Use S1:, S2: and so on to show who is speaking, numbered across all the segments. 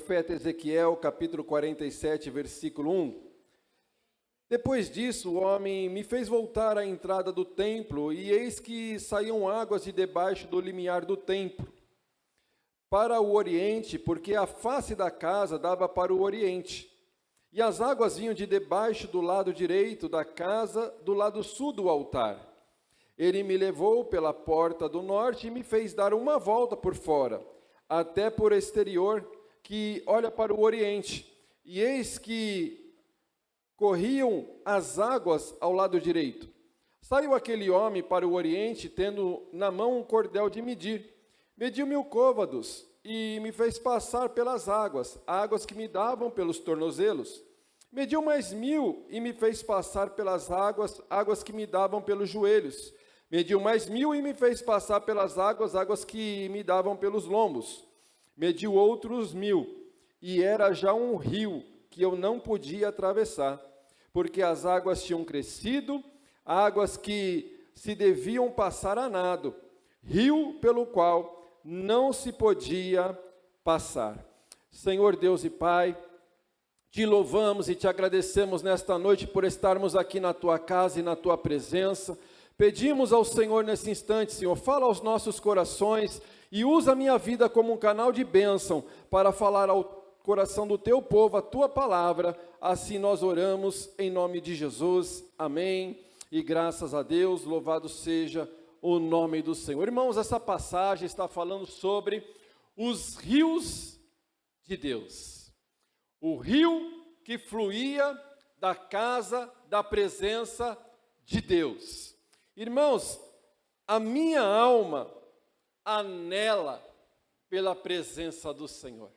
S1: profeta Ezequiel, capítulo 47, versículo 1. Depois disso, o homem me fez voltar à entrada do templo, e eis que saíam águas de debaixo do limiar do templo, para o oriente, porque a face da casa dava para o oriente. E as águas vinham de debaixo do lado direito da casa, do lado sul do altar. Ele me levou pela porta do norte e me fez dar uma volta por fora, até por exterior, que olha para o oriente. E eis que corriam as águas ao lado direito. Saiu aquele homem para o oriente, tendo na mão um cordel de medir. Mediu 1000 côvados e me fez passar pelas águas, águas que me davam pelos tornozelos. Mediu mais 1000 e me fez passar pelas águas, águas que me davam pelos joelhos. Mediu mais 1000 e me fez passar pelas águas, águas que me davam pelos lombos. Mediu outros 1000, e era já um rio que eu não podia atravessar, porque as águas tinham crescido, águas que se deviam passar a nado, rio pelo qual não se podia passar. Senhor Deus e Pai, te louvamos e te agradecemos nesta noite por estarmos aqui na tua casa e na tua presença. Pedimos ao Senhor nesse instante, Senhor, fala aos nossos corações e usa a minha vida como um canal de bênção para falar ao coração do teu povo a tua palavra. Assim nós oramos em nome de Jesus. Amém. E graças a Deus, louvado seja o nome do Senhor. Irmãos, essa passagem está falando sobre os rios de Deus. O rio que fluía da casa da presença de Deus. Irmãos, a minha alma anela pela presença do Senhor.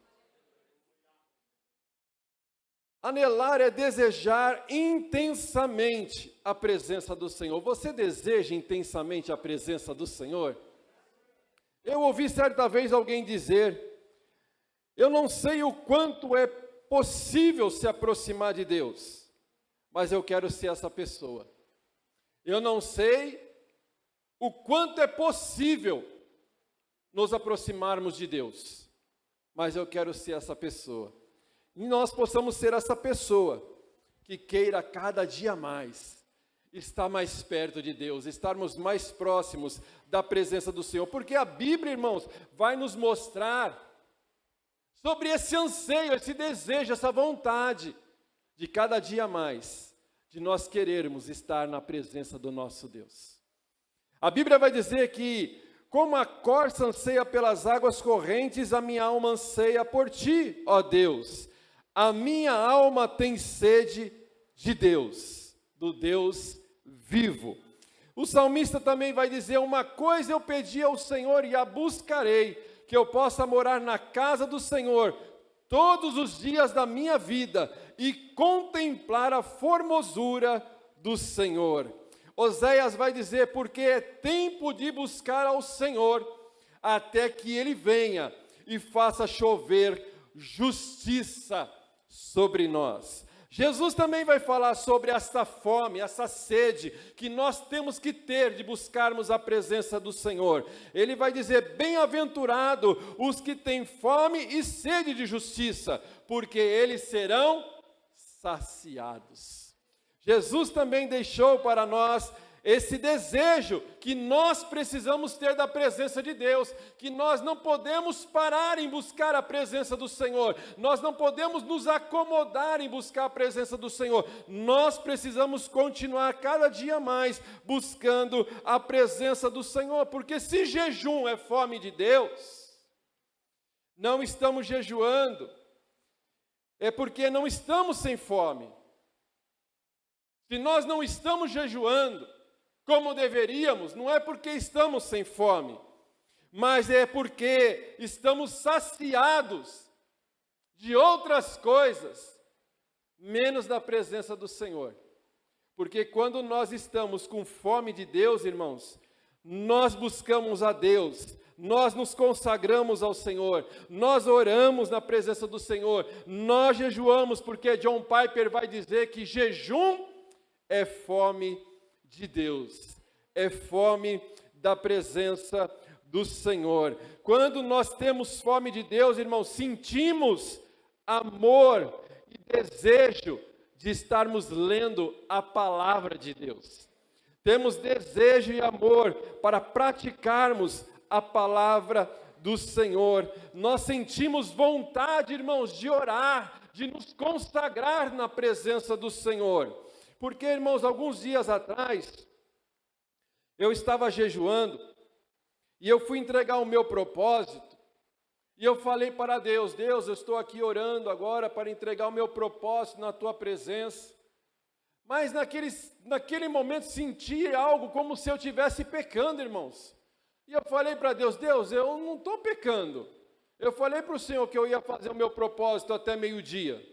S1: Anelar é desejar intensamente a presença do Senhor. Você deseja intensamente a presença do Senhor? Eu ouvi certa vez alguém dizer: eu não sei o quanto é possível se aproximar de Deus, mas eu quero ser essa pessoa. Eu não sei o quanto é possível nos aproximarmos de Deus, mas eu quero ser essa pessoa. E nós possamos ser essa pessoa que queira cada dia mais estar mais perto de Deus, estarmos mais próximos da presença do Senhor, porque a Bíblia, irmãos, vai nos mostrar sobre esse anseio, esse desejo, essa vontade de cada dia mais, de nós querermos estar na presença do nosso Deus. A Bíblia vai dizer que, como a corça anseia pelas águas correntes, a minha alma anseia por ti, ó Deus. A minha alma tem sede de Deus, do Deus vivo. O salmista também vai dizer: uma coisa eu pedi ao Senhor e a buscarei, que eu possa morar na casa do Senhor todos os dias da minha vida e contemplar a formosura do Senhor. Oséias vai dizer: porque é tempo de buscar ao Senhor, até que Ele venha e faça chover justiça sobre nós. Jesus também vai falar sobre essa fome, essa sede que nós temos que ter de buscarmos a presença do Senhor. Ele vai dizer: bem-aventurado os que têm fome e sede de justiça, porque eles serão saciados. Jesus também deixou para nós esse desejo que nós precisamos ter da presença de Deus, que nós não podemos parar em buscar a presença do Senhor, nós não podemos nos acomodar em buscar a presença do Senhor, nós precisamos continuar cada dia mais buscando a presença do Senhor, porque se jejum é fome de Deus, não estamos jejuando, é porque não estamos sem fome. Se nós não estamos jejuando como deveríamos, não é porque estamos sem fome, mas é porque estamos saciados de outras coisas, menos da presença do Senhor. Porque quando nós estamos com fome de Deus, irmãos, nós buscamos a Deus, nós nos consagramos ao Senhor, nós oramos na presença do Senhor, nós jejuamos, porque John Piper vai dizer que jejum é fome de Deus, é fome da presença do Senhor. Quando nós temos fome de Deus, irmãos, sentimos amor e desejo de estarmos lendo a palavra de Deus. Temos desejo e amor para praticarmos a palavra do Senhor. Nós sentimos vontade, irmãos, de orar, de nos consagrar na presença do Senhor. Porque, irmãos, alguns dias atrás, eu estava jejuando, e eu fui entregar o meu propósito, e eu falei para Deus: Deus, eu estou aqui orando agora para entregar o meu propósito na Tua presença. Mas naquele momento senti algo como se eu estivesse pecando, irmãos. E eu falei para Deus: Deus, eu não estou pecando. Eu falei para o Senhor que eu ia fazer o meu propósito até meio-dia.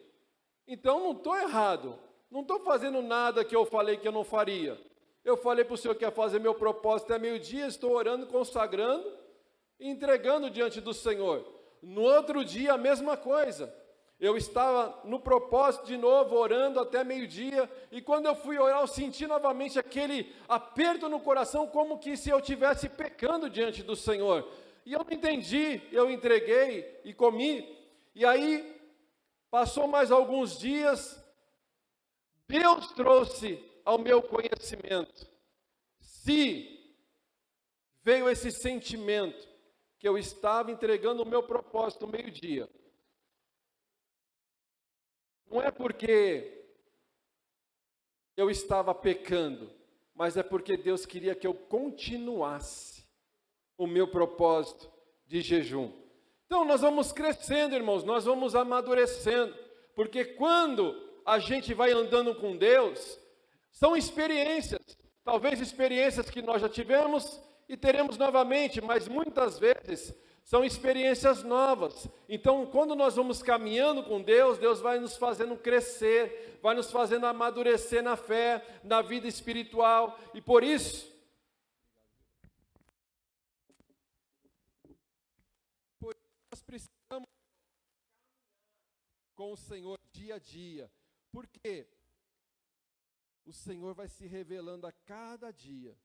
S1: Então não estou errado. Não estou fazendo nada que eu falei que eu não faria. Eu falei para o Senhor que ia fazer meu propósito até meio-dia, estou orando, consagrando e entregando diante do Senhor. No outro dia, a mesma coisa. Eu estava no propósito de novo, orando até meio-dia, e quando eu fui orar, eu senti novamente aquele aperto no coração, como que se eu estivesse pecando diante do Senhor. E eu não entendi, eu entreguei e comi, e aí, passou mais alguns dias, Deus trouxe ao meu conhecimento, se veio esse sentimento, que eu estava entregando o meu propósito meio-dia, não é porque eu estava pecando, mas é porque Deus queria que eu continuasse o meu propósito de jejum. Então nós vamos crescendo, irmãos, nós vamos amadurecendo, porque quando a gente vai andando com Deus, são experiências, talvez experiências que nós já tivemos e teremos novamente, mas muitas vezes são experiências novas. Então, quando nós vamos caminhando com Deus, Deus vai nos fazendo crescer, vai nos fazendo amadurecer na fé, na vida espiritual, e por isso, nós precisamos com o Senhor dia a dia, porque o Senhor vai se revelando a cada dia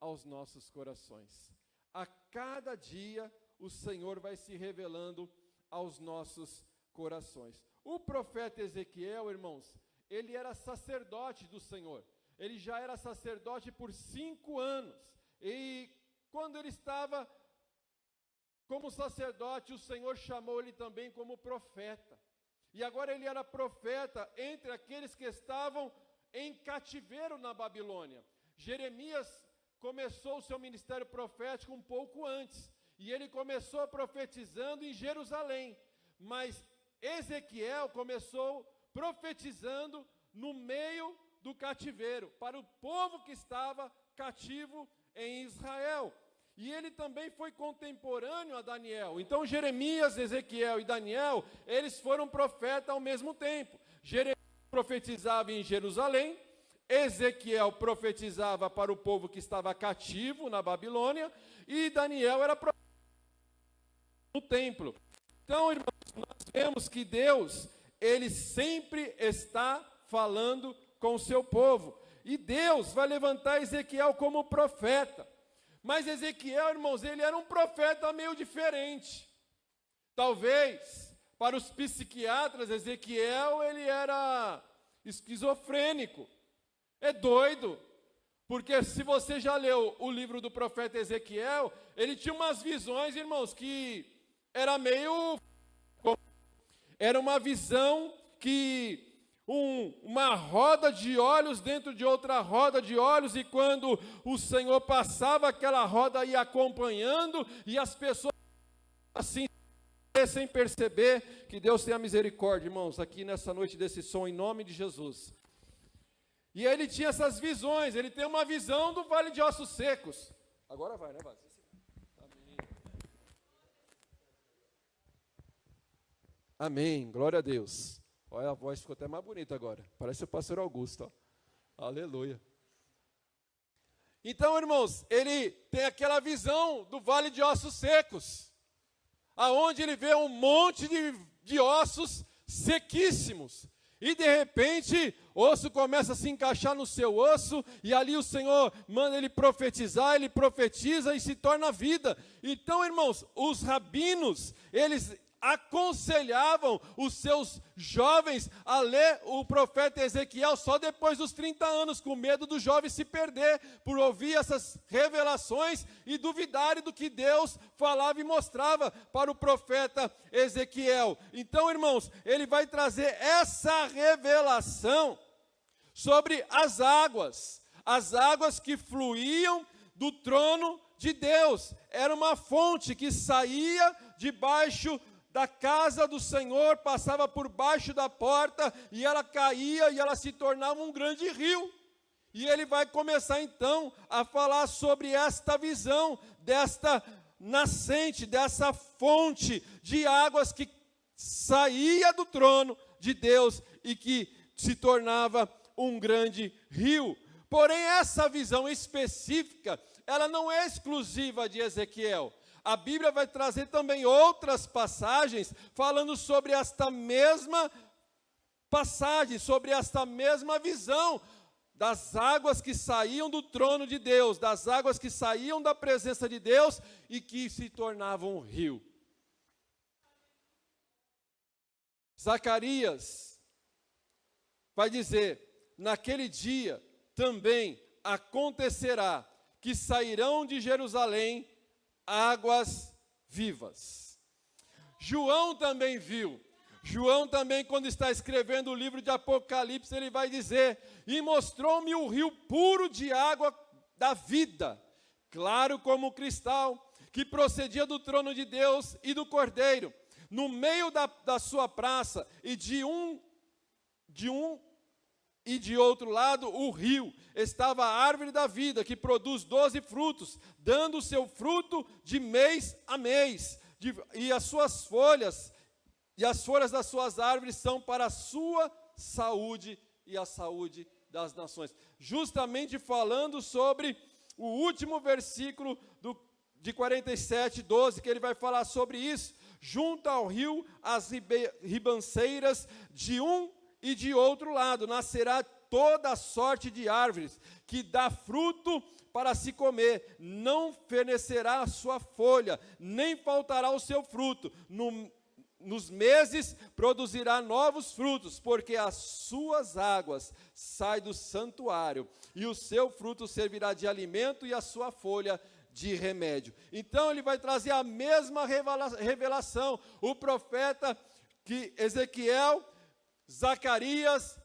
S1: aos nossos corações. A cada dia o Senhor vai se revelando aos nossos corações. O profeta Ezequiel, irmãos, ele era sacerdote do Senhor. Ele já era sacerdote por 5 anos. E quando ele estava como sacerdote, o Senhor chamou ele também como profeta. E agora ele era profeta entre aqueles que estavam em cativeiro na Babilônia. Jeremias começou o seu ministério profético um pouco antes. E ele começou profetizando em Jerusalém. Mas Ezequiel começou profetizando no meio do cativeiro, para o povo que estava cativo em Israel. E ele também foi contemporâneo a Daniel. Então Jeremias, Ezequiel e Daniel, eles foram profetas ao mesmo tempo. Jeremias profetizava em Jerusalém, Ezequiel profetizava para o povo que estava cativo na Babilônia, e Daniel era profeta no templo. Então, irmãos, nós vemos que Deus, ele sempre está falando com o seu povo. E Deus vai levantar Ezequiel como profeta. Mas Ezequiel, irmãos, ele era um profeta meio diferente. Talvez, para os psiquiatras, Ezequiel, ele era esquizofrênico. É doido. Porque se você já leu o livro do profeta Ezequiel, ele tinha umas visões, irmãos, que era meio... Era uma visão que uma roda de olhos dentro de outra roda de olhos, e quando o Senhor passava, aquela roda ia acompanhando, e as pessoas assim, sem perceber. Que Deus tenha misericórdia, irmãos, aqui nessa noite desse som, em nome de Jesus. E ele tinha essas visões, ele tem uma visão do vale de ossos secos. Agora vai, né, Vaz? Amém. Amém, glória a Deus. Olha, a voz ficou até mais bonita agora. Parece o pastor Augusto, ó. Aleluia. Então, irmãos, ele tem aquela visão do vale de ossos secos, aonde ele vê um monte de ossos sequíssimos. E de repente, osso começa a se encaixar no seu osso, e ali o Senhor manda ele profetizar, ele profetiza e se torna vida. Então, irmãos, os rabinos, eles aconselhavam os seus jovens a ler o profeta Ezequiel só depois dos 30 anos, com medo do jovem se perder, por ouvir essas revelações e duvidarem do que Deus falava e mostrava para o profeta Ezequiel. Então, irmãos, ele vai trazer essa revelação sobre as águas que fluíam do trono de Deus. Era uma fonte que saía debaixo da casa do Senhor, passava por baixo da porta, e ela caía e ela se tornava um grande rio. E ele vai começar então a falar sobre esta visão, desta nascente, dessa fonte de águas que saía do trono de Deus e que se tornava um grande rio. Porém, essa visão específica, ela não é exclusiva de Ezequiel. A Bíblia vai trazer também outras passagens falando sobre esta mesma passagem, sobre esta mesma visão das águas que saíam do trono de Deus, das águas que saíam da presença de Deus e que se tornavam um rio. Zacarias vai dizer: naquele dia também acontecerá que sairão de Jerusalém águas vivas. João também viu. João também, quando está escrevendo o livro de Apocalipse, ele vai dizer: e mostrou-me o rio puro de água da vida, claro como cristal, que procedia do trono de Deus e do Cordeiro. No meio da sua praça, e de um e de outro lado o rio, estava a árvore da vida, que produz 12 frutos, dando o seu fruto de mês a mês, e as suas folhas, e as folhas das suas árvores são para a sua saúde e a saúde das nações. Justamente falando sobre o último versículo de 47, 12, que ele vai falar sobre isso. Junto ao rio, as ribanceiras de um e de outro lado, nascerá toda a sorte de árvores, que dá fruto para se comer, não fenecerá a sua folha, nem faltará o seu fruto. Nos meses produzirá novos frutos, porque as suas águas saem do santuário, e o seu fruto servirá de alimento, e a sua folha de remédio. Então ele vai trazer a mesma revelação, o profeta que Ezequiel, Zacarias,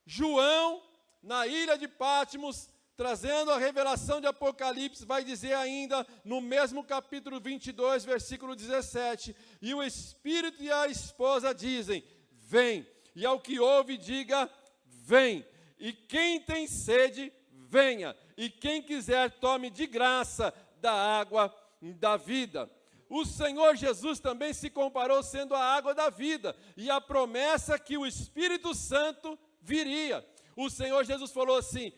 S1: João, na ilha de Patmos, trazendo a revelação de Apocalipse, vai dizer ainda, no mesmo capítulo 22, versículo 17, e o Espírito e a esposa dizem: vem, e ao que ouve diga: vem, e quem tem sede, venha, e quem quiser tome de graça da água da vida. O Senhor Jesus também se comparou sendo a água da vida, e a promessa que o Espírito Santo viria. O Senhor Jesus falou assim: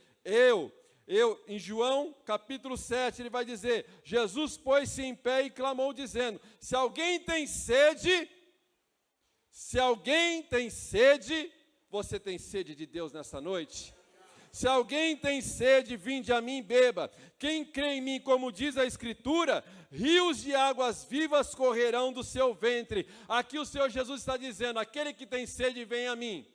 S1: em João capítulo 7, ele vai dizer: Jesus pôs-se em pé e clamou dizendo: se alguém tem sede, você tem sede de Deus nessa noite? Se alguém tem sede, vinde a mim e beba. Quem crê em mim, como diz a Escritura, rios de águas vivas correrão do seu ventre. Aqui o Senhor Jesus está dizendo: aquele que tem sede, vem a mim.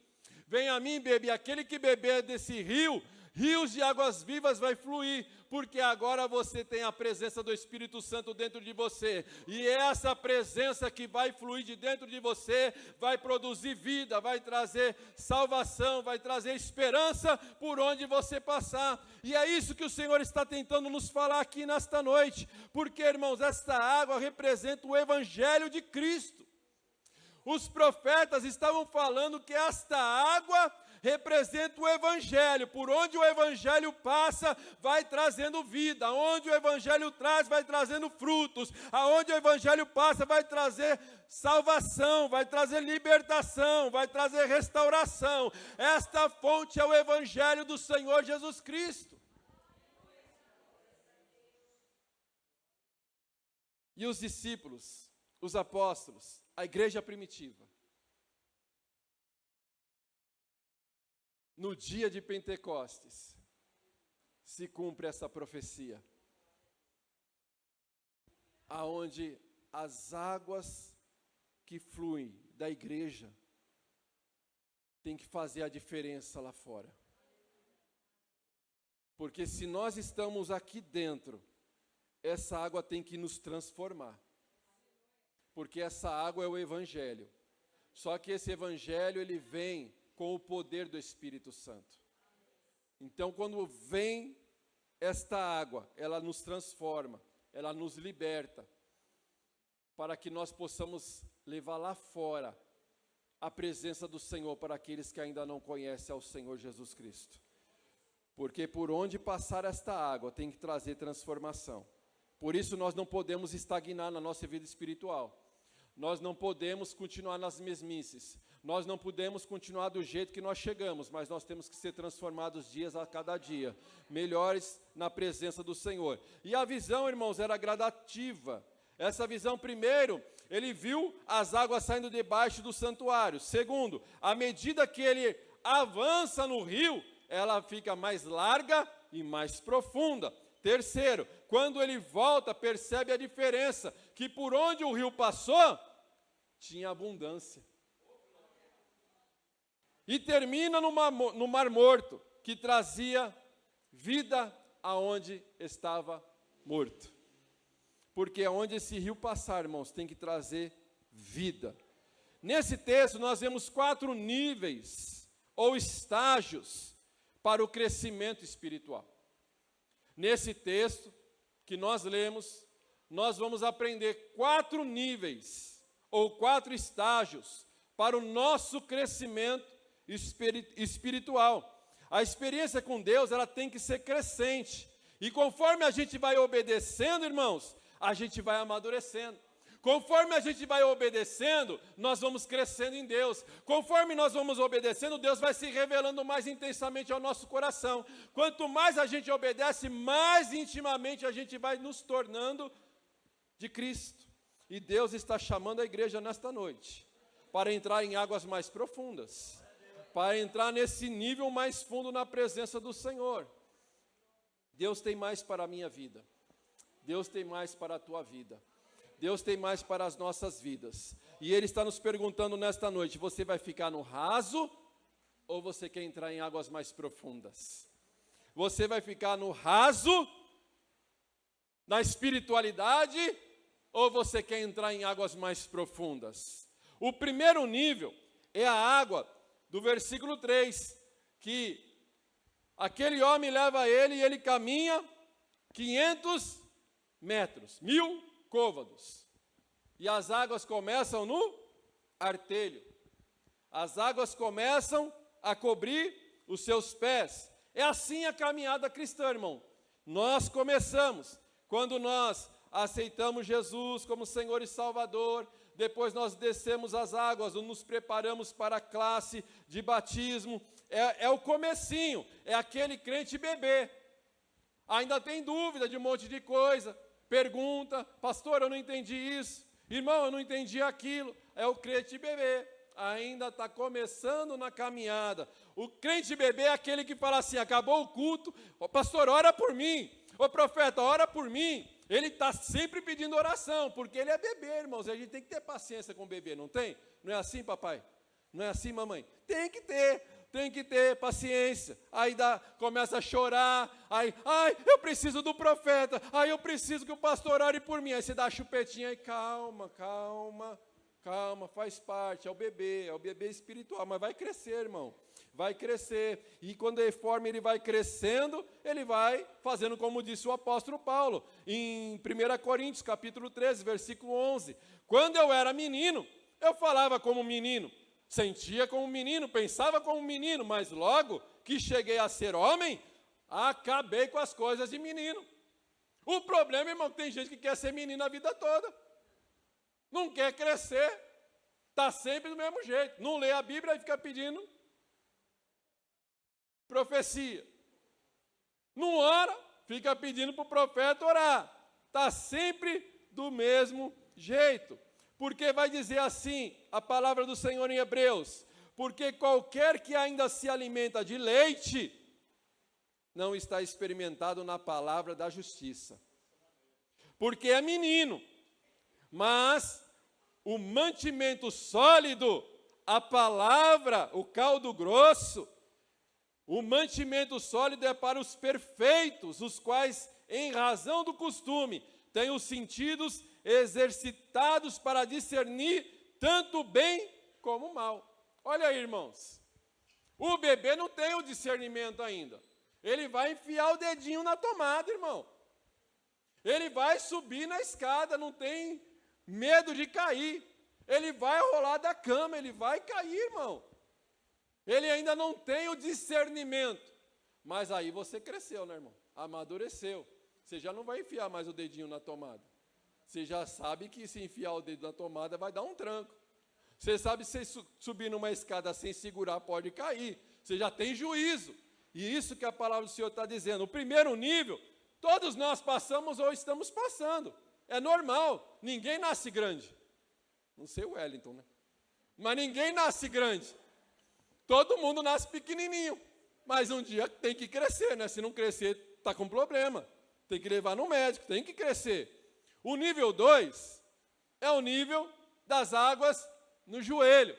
S1: Vem a mim, bebe. Aquele que beber desse rio, rios de águas vivas vai fluir, porque agora você tem a presença do Espírito Santo dentro de você, e essa presença que vai fluir de dentro de você, vai produzir vida, vai trazer salvação, vai trazer esperança por onde você passar, e é isso que o Senhor está tentando nos falar aqui nesta noite, porque, irmãos, esta água representa o Evangelho de Cristo. Os profetas estavam falando que esta água representa o Evangelho. Por onde o Evangelho passa, vai trazendo vida. Onde o Evangelho traz, vai trazendo frutos. Aonde o Evangelho passa, vai trazer salvação, vai trazer libertação, vai trazer restauração. Esta fonte é o Evangelho do Senhor Jesus Cristo. E os discípulos, os apóstolos, a igreja primitiva, no dia de Pentecostes, se cumpre essa profecia, aonde as águas que flui da igreja tem que fazer a diferença lá fora. Porque se nós estamos aqui dentro, essa água tem que nos transformar. Porque essa água é o Evangelho. Só que esse Evangelho, ele vem com o poder do Espírito Santo. Então, quando vem esta água, ela nos transforma, ela nos liberta, para que nós possamos levar lá fora a presença do Senhor para aqueles que ainda não conhecem ao Senhor Jesus Cristo. Porque por onde passar esta água tem que trazer transformação. Por isso nós não podemos estagnar na nossa vida espiritual. Nós não podemos continuar nas mesmices. Nós não podemos continuar do jeito que nós chegamos, mas nós temos que ser transformados dias a cada dia, melhores na presença do Senhor. E a visão, irmãos, era gradativa. Essa visão, primeiro, ele viu as águas saindo debaixo do santuário. Segundo, à medida que ele avança no rio, ela fica mais larga e mais profunda. Terceiro, quando ele volta, percebe a diferença, que por onde o rio passou, tinha abundância. E termina no Mar Morto, que trazia vida aonde estava morto. Porque aonde esse rio passar, irmãos, tem que trazer vida. Nesse texto nós vemos 4 níveis ou estágios para o crescimento espiritual. Nesse texto que nós lemos, nós vamos aprender 4 níveis ou 4 estágios para o nosso crescimento espiritual. A experiência com Deus, ela tem que ser crescente. E conforme a gente vai obedecendo, irmãos, a gente vai amadurecendo. Conforme a gente vai obedecendo, nós vamos crescendo em Deus. Conforme nós vamos obedecendo, Deus vai se revelando mais intensamente ao nosso coração. Quanto mais a gente obedece, mais intimamente a gente vai nos tornando de Cristo. E Deus está chamando a igreja nesta noite para entrar em águas mais profundas, para entrar nesse nível mais fundo na presença do Senhor. Deus tem mais para a minha vida. Deus tem mais para a tua vida. Deus tem mais para as nossas vidas. E Ele está nos perguntando nesta noite, você vai ficar no raso ou você quer entrar em águas mais profundas? Você vai ficar no raso, na espiritualidade, ou você quer entrar em águas mais profundas? O primeiro nível é a água do versículo 3, que aquele homem leva ele e ele caminha 500 metros, 1000 côvados. E as águas começam no artelho. As águas começam a cobrir os seus pés. É assim a caminhada cristã, irmão. Nós começamos quando nós aceitamos Jesus como Senhor e Salvador. Depois nós descemos as águas, nos preparamos para a classe de batismo. É o comecinho, é aquele crente bebê. Ainda tem dúvida de um monte de coisa. Pergunta, pastor, eu não entendi isso. Irmão, eu não entendi aquilo. É o crente bebê. Ainda está começando na caminhada. O crente bebê é aquele que fala assim, acabou o culto, ô pastor, ora por mim. Ô profeta, ora por mim. Ele está sempre pedindo oração, porque ele é bebê, irmãos. A gente tem que ter paciência com o bebê, não tem? Não é assim, papai? Não é assim, mamãe? Tem que ter paciência. Aí começa a chorar, aí, eu preciso do profeta, eu preciso que o pastor ore por mim. Aí você dá a chupetinha e calma, faz parte, é o bebê espiritual, mas vai crescer, irmão. Vai crescer, e quando ele vai crescendo, ele vai fazendo como disse o apóstolo Paulo, em 1 Coríntios, capítulo 13, versículo 11, quando eu era menino, eu falava como menino, sentia como menino, pensava como menino, mas logo que cheguei a ser homem, acabei com as coisas de menino. O problema, irmão, tem gente que quer ser menino a vida toda, não quer crescer, está sempre do mesmo jeito, não lê a Bíblia e fica pedindo profecia. Não ora, fica pedindo para o profeta orar. Está sempre do mesmo jeito. Porque vai dizer assim, a palavra do Senhor em Hebreus, porque qualquer que ainda se alimenta de leite, não está experimentado na palavra da justiça. Porque é menino, mas o mantimento sólido, a palavra, o caldo grosso. O mantimento sólido é para os perfeitos, os quais, em razão do costume, têm os sentidos exercitados para discernir tanto o bem como o mal. Olha aí, irmãos. O bebê não tem o discernimento ainda. Ele vai enfiar o dedinho na tomada, irmão. Ele vai subir na escada, não tem medo de cair. Ele vai rolar da cama, ele vai cair, irmão. Ele ainda não tem o discernimento. Mas aí você cresceu, né, irmão? Amadureceu. Você já não vai enfiar mais o dedinho na tomada. Você já sabe que se enfiar o dedo na tomada vai dar um tranco. Você sabe que se subir numa escada sem segurar pode cair. Você já tem juízo. E isso que a palavra do Senhor está dizendo. O primeiro nível, todos nós passamos ou estamos passando. É normal. Ninguém nasce grande. Não sei o Wellington, né? Mas ninguém nasce grande. Todo mundo nasce pequenininho. Mas um dia tem que crescer, né? Se não crescer, está com problema. Tem que levar no médico, tem que crescer. O nível 2 é o nível das águas no joelho.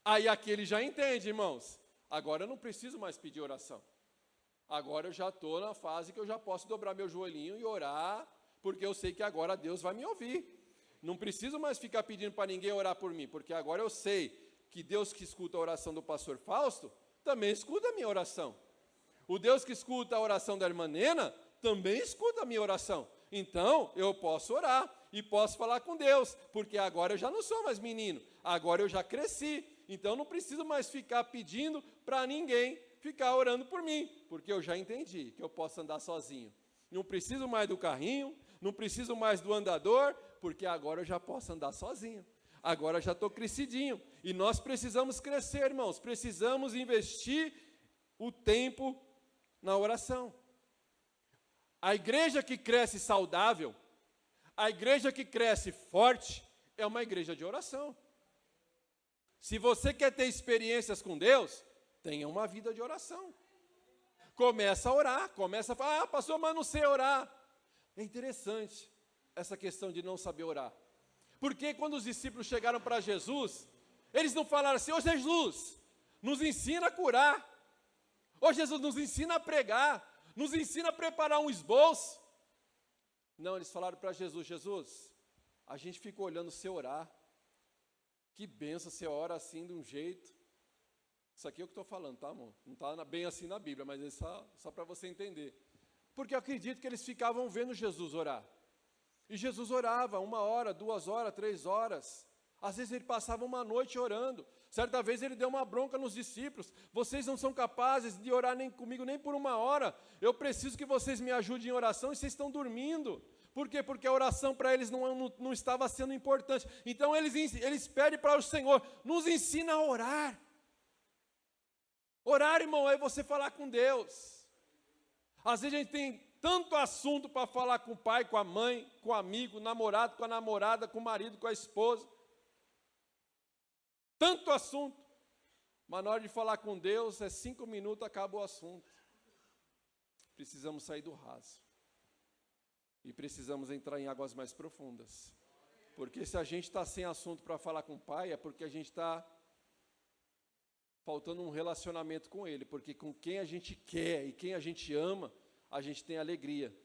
S1: Aí aqui ele já entende, irmãos. Agora eu não preciso mais pedir oração. Agora eu já estou na fase que eu já posso dobrar meu joelhinho e orar, porque eu sei que agora Deus vai me ouvir. Não preciso mais ficar pedindo para ninguém orar por mim, porque agora eu sei que Deus que escuta a oração do pastor Fausto, também escuta a minha oração. O Deus que escuta a oração da irmã Nena, também escuta a minha oração. Então, eu posso orar e posso falar com Deus, porque agora eu já não sou mais menino, agora eu já cresci. Então, não preciso mais ficar pedindo para ninguém ficar orando por mim, porque eu já entendi que eu posso andar sozinho. Não preciso mais do carrinho, não preciso mais do andador, porque agora eu já posso andar sozinho. Agora já estou crescidinho. E nós precisamos crescer, irmãos. Precisamos investir o tempo na oração. A igreja que cresce saudável, a igreja que cresce forte, é uma igreja de oração. Se você quer ter experiências com Deus, tenha uma vida de oração. Começa a orar, começa a falar, pastor, mas não sei orar. É interessante essa questão de não saber orar. Porque quando os discípulos chegaram para Jesus, eles não falaram assim, ô Jesus, nos ensina a curar. Ô Jesus, nos ensina a pregar. Nos ensina a preparar um esboço. Não, eles falaram para Jesus, Jesus, a gente fica olhando você orar. Que benção, você ora assim de um jeito. Isso aqui é o que estou falando, tá, amor? Não está bem assim na Bíblia, mas é só para você entender. Porque eu acredito que eles ficavam vendo Jesus orar. E Jesus orava 1 hora, 2 horas, 3 horas. Às vezes ele passava uma noite orando. Certa vez ele deu uma bronca nos discípulos. Vocês não são capazes de orar nem comigo nem por 1 hora. Eu preciso que vocês me ajudem em oração e vocês estão dormindo. Por quê? Porque a oração para eles não estava sendo importante. Então eles pedem para o Senhor, nos ensina a orar. Orar, irmão, é você falar com Deus. Às vezes a gente tem tanto assunto para falar com o pai, com a mãe, com o amigo, namorado, com a namorada, com o marido, com a esposa. Tanto assunto. Mas na hora de falar com Deus, 5 minutos, acaba o assunto. Precisamos sair do raso. E precisamos entrar em águas mais profundas. Porque se a gente está sem assunto para falar com o pai, é porque a gente está faltando um relacionamento com ele. Porque com quem a gente quer e quem a gente ama, a gente tem alegria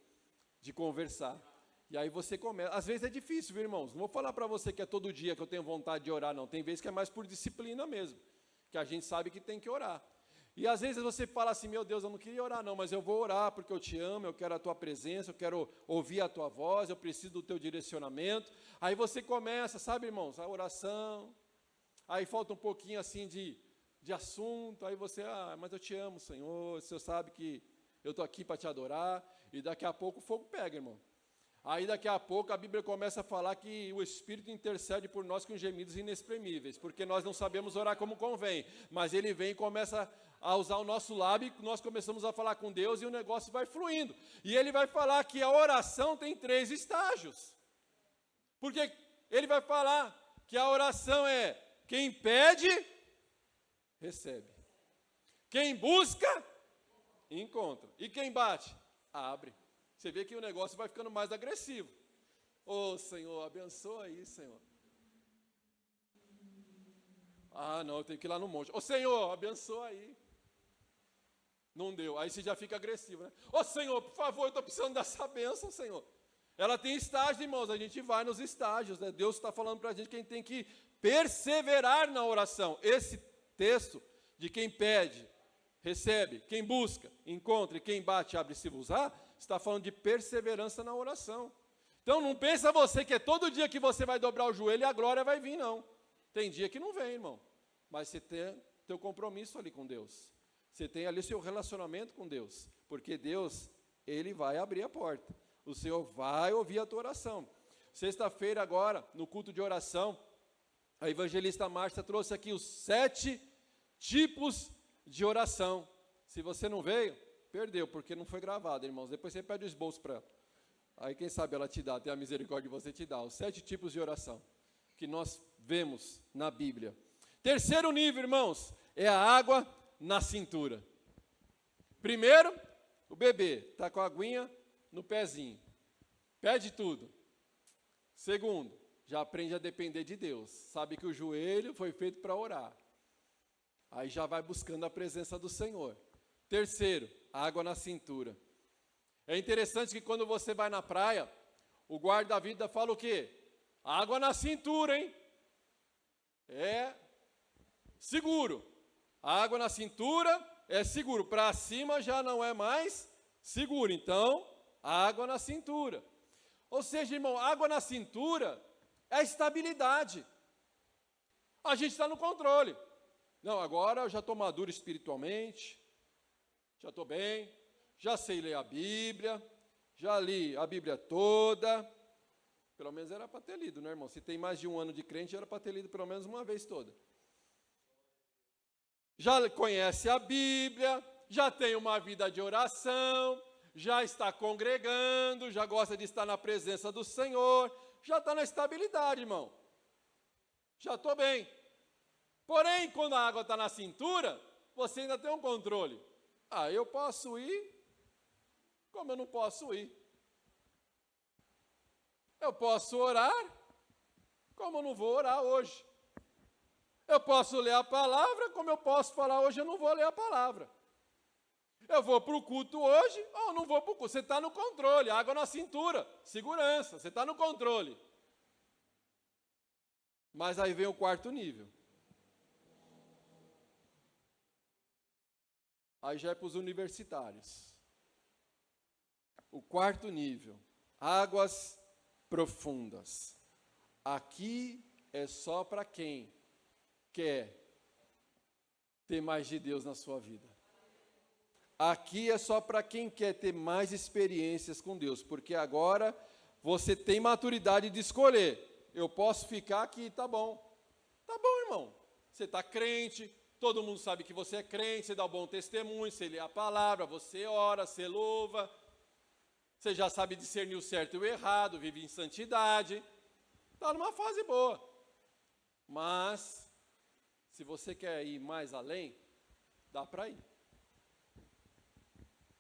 S1: de conversar. E aí você começa. Às vezes é difícil, viu, irmãos? Não vou falar para você que é todo dia que eu tenho vontade de orar, não. Tem vezes que é mais por disciplina mesmo. Que a gente sabe que tem que orar. E às vezes você fala assim, meu Deus, eu não queria orar não, mas eu vou orar porque eu te amo, eu quero a tua presença, eu quero ouvir a tua voz, eu preciso do teu direcionamento. Aí você começa, sabe, irmãos, a oração. Aí falta um pouquinho assim de assunto. Aí você, mas eu te amo, Senhor, o Senhor sabe que eu estou aqui para te adorar. E daqui a pouco o fogo pega, irmão. Aí daqui a pouco a Bíblia começa a falar que o Espírito intercede por nós com gemidos inexprimíveis, porque nós não sabemos orar como convém, mas Ele vem e começa a usar o nosso lábio, e nós começamos a falar com Deus e o negócio vai fluindo. E Ele vai falar que a oração tem 3 estágios, porque Ele vai falar que a oração é quem pede, recebe. Quem busca, encontra. E quem bate, abre. Você vê que o negócio vai ficando mais agressivo. Ô, Senhor, abençoa aí, Senhor. Ah, não, eu tenho que ir lá no monte. Ô Senhor, abençoa aí. Não deu. Aí você já fica agressivo, né? Ô Senhor, por favor, eu estou precisando dessa bênção, Senhor. Ela tem estágio, irmãos, a gente vai nos estágios, né? Deus está falando para a gente que a gente tem que perseverar na oração. Esse texto de quem pede, recebe, quem busca, encontra, e quem bate, abre-se-vos-á, está falando de perseverança na oração. Então não pensa você que é todo dia que você vai dobrar o joelho e a glória vai vir, não. Tem dia que não vem, irmão. Mas você tem teu compromisso ali com Deus. Você tem ali o seu relacionamento com Deus. Porque Deus, Ele vai abrir a porta. O Senhor vai ouvir a tua oração. Sexta-feira agora, no culto de oração, a evangelista Márcia trouxe aqui os 7 tipos de oração. Se você não veio, perdeu, porque não foi gravado, irmãos. Depois você pede o esboço para ela. Aí quem sabe ela te dá, tem a misericórdia de você te dá. Os 7 tipos de oração que nós vemos na Bíblia. Terceiro nível, irmãos, é a água na cintura. Primeiro, o bebê está com a aguinha no pezinho. Pede tudo. Segundo, já aprende a depender de Deus. Sabe que o joelho foi feito para orar. Aí já vai buscando a presença do Senhor. Terceiro, água na cintura. É interessante que quando você vai na praia, o guarda-vida fala o quê? Água na cintura, hein? É seguro. Água na cintura é seguro. Para cima já não é mais seguro. Então, água na cintura. Ou seja, irmão, água na cintura é estabilidade. A gente está no controle. Não, agora eu já estou maduro espiritualmente, já estou bem, já sei ler a Bíblia, já li a Bíblia toda. Pelo menos era para ter lido, né, irmão? Se tem mais de um ano de crente, era para ter lido pelo menos uma vez toda. Já conhece a Bíblia, já tem uma vida de oração, já está congregando, já gosta de estar na presença do Senhor, já está na estabilidade, irmão. Já estou bem. Porém, quando a água está na cintura, você ainda tem um controle. Ah, eu posso ir, como eu não posso ir. Eu posso orar, como eu não vou orar hoje. Eu posso ler a palavra, como eu posso falar hoje, eu não vou ler a palavra. Eu vou para o culto hoje, ou não vou para o culto. Você está no controle, água na cintura, segurança, você está no controle. Mas aí vem o quarto nível. Aí já é para os universitários. O quarto nível, águas profundas. Aqui é só para quem quer ter mais de Deus na sua vida. Aqui é só para quem quer ter mais experiências com Deus, porque agora você tem maturidade de escolher. Eu posso ficar aqui, tá bom. Tá bom, irmão. Você está crente, todo mundo sabe que você é crente, você dá um bom testemunho, você lê a palavra, você ora, você louva. Você já sabe discernir o certo e o errado, vive em santidade. Está numa fase boa. Mas, se você quer ir mais além, dá para ir.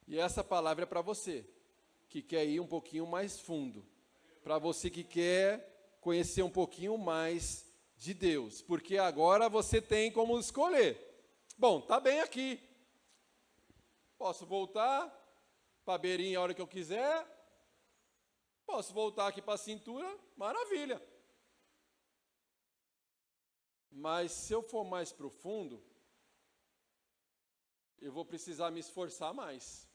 S1: E essa palavra é para você, que quer ir um pouquinho mais fundo. Para você que quer conhecer um pouquinho mais de Deus. Porque agora você tem como escolher. Bom, está bem aqui. Posso voltar para a beirinha a hora que eu quiser. Posso voltar aqui para a cintura, maravilha. Mas se eu for mais profundo, eu vou precisar me esforçar mais.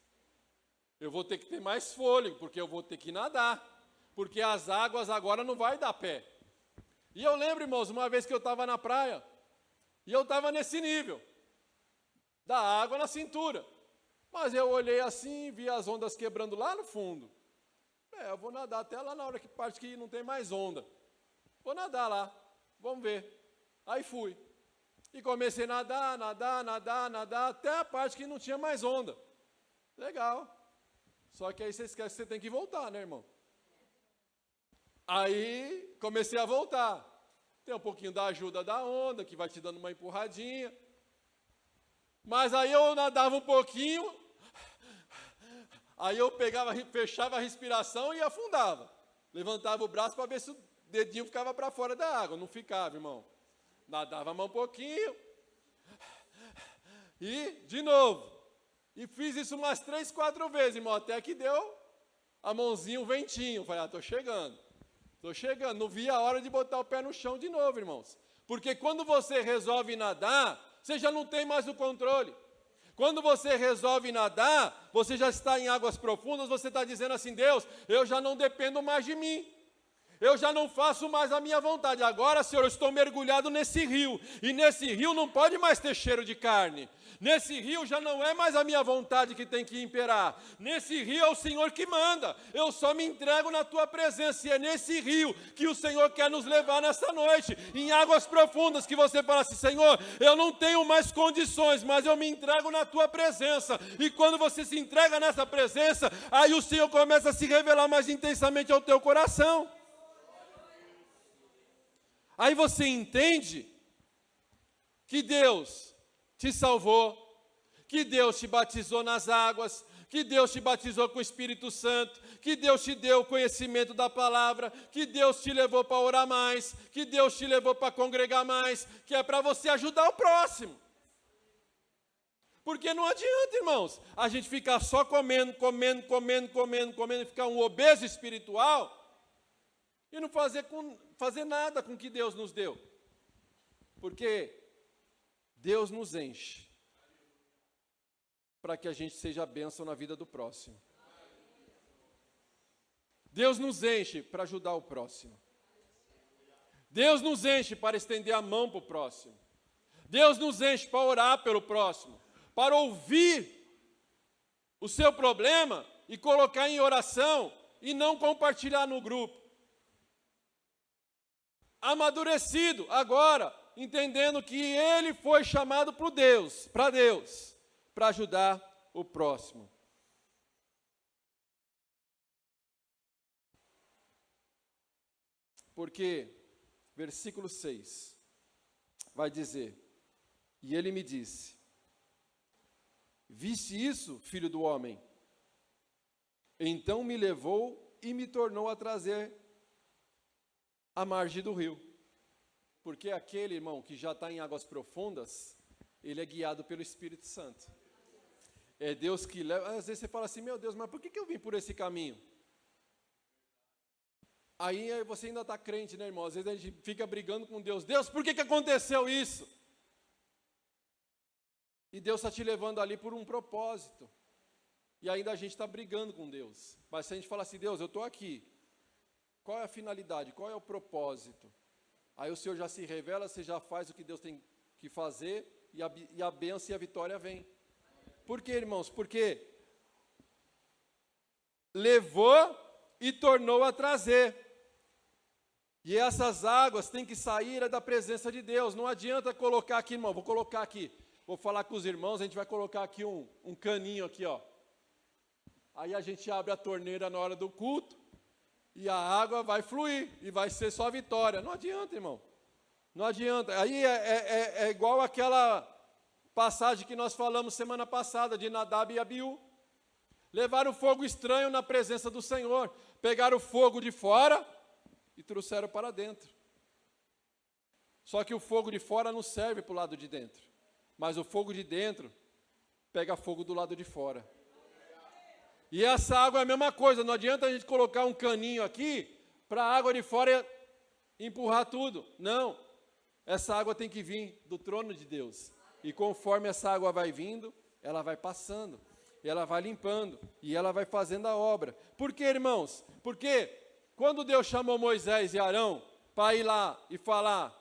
S1: Eu vou ter que ter mais fôlego, porque eu vou ter que nadar. Porque as águas agora não vai dar pé. E eu lembro, irmãos, uma vez que eu estava na praia, e eu estava nesse nível, da água na cintura. Mas eu olhei assim, vi as ondas quebrando lá no fundo. Eu vou nadar até lá na hora que parte que não tem mais onda. Vou nadar lá, vamos ver. Aí fui. E comecei a nadar, até a parte que não tinha mais onda. Legal. Só que aí você esquece que você tem que voltar, né, irmão? Aí comecei a voltar. Tem um pouquinho da ajuda da onda, que vai te dando uma empurradinha. Mas aí eu nadava um pouquinho, aí eu pegava, fechava a respiração e afundava. Levantava o braço para ver se o dedinho ficava para fora da água. Não ficava, irmão. Nadava mais um pouquinho. E, de novo. E fiz isso umas 3, 4 vezes, irmão, até que deu a mãozinha, o ventinho. Falei, estou chegando. Não vi a hora de botar o pé no chão de novo, irmãos. Porque quando você resolve nadar, você já não tem mais o controle. Quando você resolve nadar, você já está em águas profundas, você está dizendo assim, Deus, eu já não dependo mais de mim. Eu já não faço mais a minha vontade. Agora, Senhor, eu estou mergulhado nesse rio. E nesse rio não pode mais ter cheiro de carne. Nesse rio já não é mais a minha vontade que tem que imperar. Nesse rio é o Senhor que manda. Eu só me entrego na tua presença. E é nesse rio que o Senhor quer nos levar nessa noite. Em águas profundas que você fala assim, Senhor, eu não tenho mais condições, mas eu me entrego na tua presença. E quando você se entrega nessa presença, aí o Senhor começa a se revelar mais intensamente ao teu coração. Aí você entende que Deus te salvou, que Deus te batizou nas águas, que Deus te batizou com o Espírito Santo, que Deus te deu o conhecimento da palavra, que Deus te levou para orar mais, que Deus te levou para congregar mais, que é para você ajudar o próximo. Porque não adianta, irmãos, a gente ficar só comendo, e ficar um obeso espiritual e não fazer nada com o que Deus nos deu. Porque Deus nos enche para que a gente seja bênção na vida do próximo. Deus nos enche para ajudar o próximo. Deus nos enche para estender a mão para o próximo. Deus nos enche para orar pelo próximo, para ouvir o seu problema e colocar em oração e não compartilhar no grupo. Amadurecido agora, entendendo que ele foi chamado para Deus, para ajudar o próximo. Porque, versículo 6, vai dizer, e ele me disse, viste isso, filho do homem? Então me levou e me tornou a trazer à margem do rio. Porque aquele, irmão, que já está em águas profundas, ele é guiado pelo Espírito Santo. É Deus que leva. Às vezes você fala assim, meu Deus, mas por que eu vim por esse caminho? Aí você ainda está crente, né, irmão? Às vezes a gente fica brigando com Deus. Deus, por que aconteceu isso? E Deus está te levando ali por um propósito. E ainda a gente está brigando com Deus. Mas se a gente fala assim, Deus, eu estou aqui. Qual é a finalidade? Qual é o propósito? Aí o Senhor já se revela, você já faz o que Deus tem que fazer, e a bênção e a vitória vem. Por quê, irmãos? Porque levou e tornou a trazer. E essas águas têm que sair da presença de Deus. Não adianta colocar aqui, irmão, vou colocar aqui. Vou falar com os irmãos, a gente vai colocar aqui um caninho aqui, ó. Aí a gente abre a torneira na hora do culto, e a água vai fluir, e vai ser só vitória. Não adianta, irmão. Não adianta. Aí é igual aquela passagem que nós falamos semana passada, de Nadab e Abiú. Levaram fogo estranho na presença do Senhor. Pegaram o fogo de fora e trouxeram para dentro. Só que o fogo de fora não serve para o lado de dentro. Mas o fogo de dentro pega fogo do lado de fora. E essa água é a mesma coisa, não adianta a gente colocar um caninho aqui para a água de fora empurrar tudo. Não, essa água tem que vir do trono de Deus. E conforme essa água vai vindo, ela vai passando, ela vai limpando, e ela vai fazendo a obra. Por quê, irmãos? Porque quando Deus chamou Moisés e Arão para ir lá e falar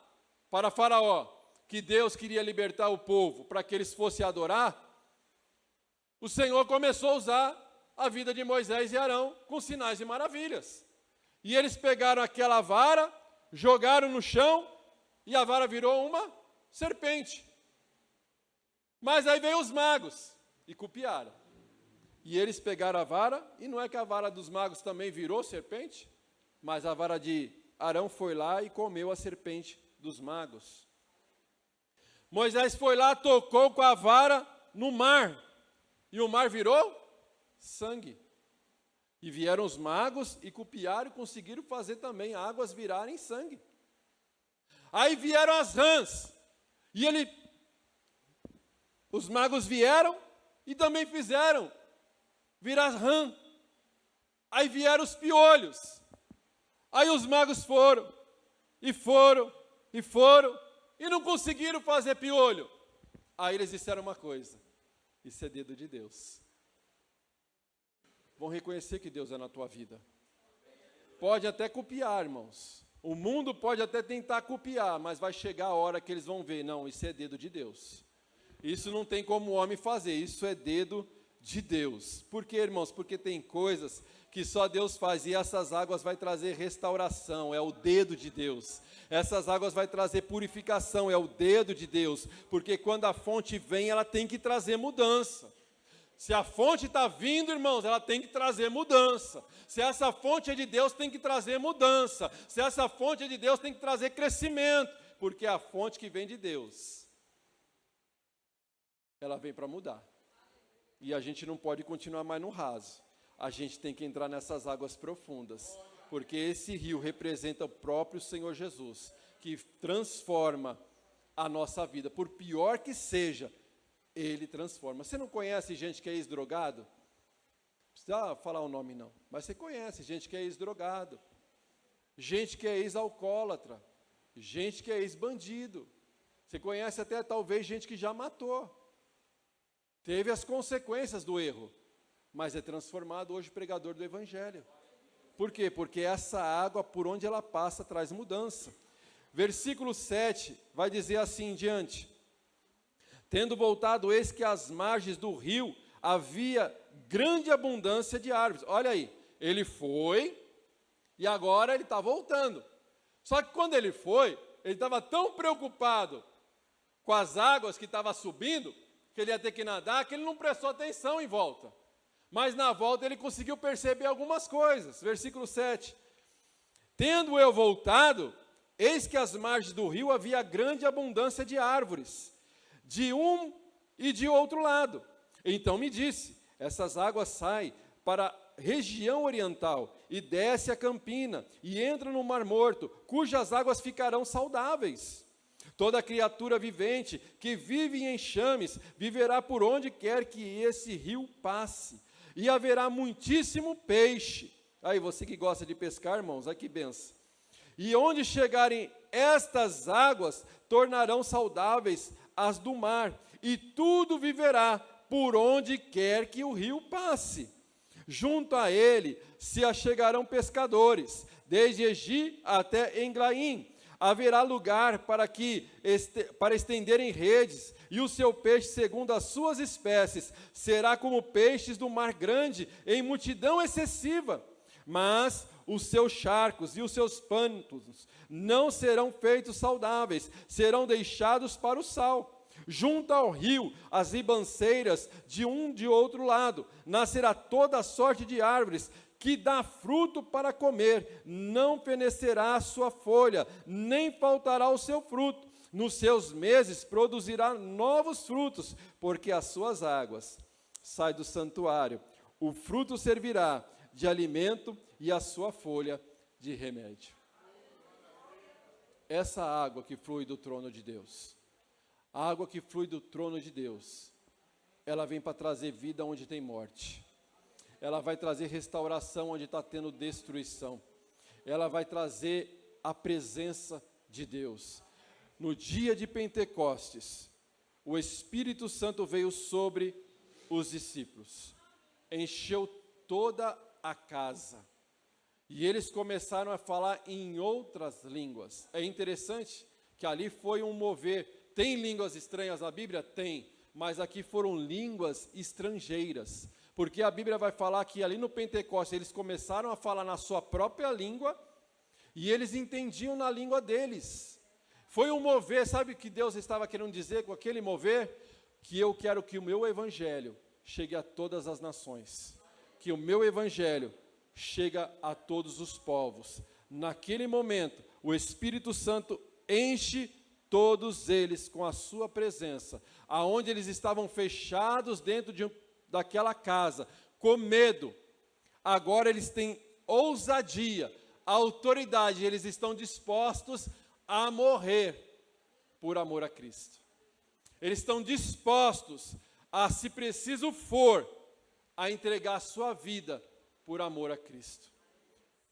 S1: para Faraó que Deus queria libertar o povo para que eles fossem adorar, o Senhor começou a usar a vida de Moisés e Arão com sinais e maravilhas. E eles pegaram aquela vara, jogaram no chão, e a vara virou uma serpente. Mas aí veio os magos e copiaram. E eles pegaram a vara, e não é que a vara dos magos também virou serpente, mas a vara de Arão foi lá e comeu a serpente dos magos. Moisés foi lá, tocou com a vara no mar, e o mar virou sangue. E vieram os magos e copiaram e conseguiram fazer também águas virarem sangue. Aí vieram as rãs, e os magos vieram e também fizeram virar rã. Aí vieram os piolhos, aí os magos foram, e não conseguiram fazer piolho. Aí eles disseram uma coisa: isso é dedo de Deus. Vão reconhecer que Deus é na tua vida. Pode até copiar, irmãos. O mundo pode até tentar copiar, mas vai chegar a hora que eles vão ver, não, isso é dedo de Deus. Isso não tem como o homem fazer, isso é dedo de Deus. Por quê, irmãos? Porque tem coisas que só Deus faz, e essas águas vai trazer restauração, é o dedo de Deus. Essas águas vai trazer purificação, é o dedo de Deus. Porque quando a fonte vem, ela tem que trazer mudança. Se a fonte está vindo, irmãos, ela tem que trazer mudança. Se essa fonte é de Deus, tem que trazer mudança. Se essa fonte é de Deus, tem que trazer crescimento. Porque a fonte que vem de Deus, ela vem para mudar. E a gente não pode continuar mais no raso. A gente tem que entrar nessas águas profundas. Porque esse rio representa o próprio Senhor Jesus, que transforma a nossa vida. Por pior que seja, Ele transforma. Você não conhece gente que é ex-drogado? Não precisa falar o nome não, mas você conhece gente que é ex-drogado, gente que é ex-alcoólatra, gente que é ex-bandido. Você conhece até talvez gente que já matou. Teve as consequências do erro, mas é transformado hoje pregador do Evangelho. Por quê? Porque essa água, por onde ela passa, traz mudança. Versículo 7 vai dizer assim em diante: tendo voltado, eis que às margens do rio havia grande abundância de árvores. Olha aí, ele foi e agora ele está voltando. Só que quando ele foi, ele estava tão preocupado com as águas que estavam subindo, que ele ia ter que nadar, que ele não prestou atenção em volta. Mas na volta ele conseguiu perceber algumas coisas. Versículo 7. Tendo eu voltado, eis que às margens do rio havia grande abundância de árvores, de um e de outro lado. Então me disse: essas águas saem para a região oriental e desce a campina e entra no Mar Morto, cujas águas ficarão saudáveis. Toda criatura vivente que vive em enxames viverá por onde quer que esse rio passe, e haverá muitíssimo peixe. Aí você que gosta de pescar, irmãos, aqui benção. E onde chegarem estas águas, tornarão saudáveis as do mar, e tudo viverá por onde quer que o rio passe. Junto a ele se achegarão pescadores, desde Egi até Englaim. Haverá lugar para estenderem redes, e o seu peixe, segundo as suas espécies, será como peixes do mar grande, em multidão excessiva. Mas os seus charcos e os seus pântanos não serão feitos saudáveis, serão deixados para o sal. Junto ao rio, as ribanceiras de um de outro lado, nascerá toda sorte de árvores, que dá fruto para comer, não fenecerá a sua folha, nem faltará o seu fruto. Nos seus meses produzirá novos frutos, porque as suas águas saem do santuário. O fruto servirá de alimento e a sua folha de remédio. Essa água que flui do trono de Deus, a água que flui do trono de Deus, ela vem para trazer vida onde tem morte. Ela vai trazer restauração onde está tendo destruição. Ela vai trazer a presença de Deus. No dia de Pentecostes, o Espírito Santo veio sobre os discípulos, encheu toda a casa, e eles começaram a falar em outras línguas. É interessante que ali foi um mover. Tem línguas estranhas na Bíblia? Tem, mas aqui foram línguas estrangeiras. Porque a Bíblia vai falar que ali no Pentecostes eles começaram a falar na sua própria língua e eles entendiam na língua deles. Foi um mover, sabe o que Deus estava querendo dizer com aquele mover? Que eu quero que o meu evangelho chegue a todas as nações. Que o meu evangelho chegue a todos os povos. Naquele momento, o Espírito Santo enche todos eles com a sua presença. Aonde eles estavam fechados dentro daquela casa, com medo, agora eles têm ousadia, autoridade, eles estão dispostos a morrer por amor a Cristo. Eles estão dispostos a, se preciso for, a entregar a sua vida por amor a Cristo.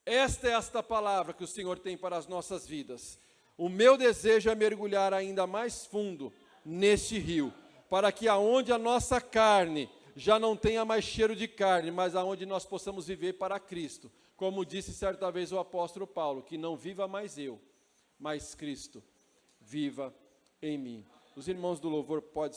S1: Esta palavra que o Senhor tem para as nossas vidas. O meu desejo é mergulhar ainda mais fundo neste rio, para que aonde a nossa carne já não tenha mais cheiro de carne, mas aonde nós possamos viver para Cristo. Como disse certa vez o apóstolo Paulo, que não viva mais eu, mas Cristo viva em mim. Os irmãos do louvor podem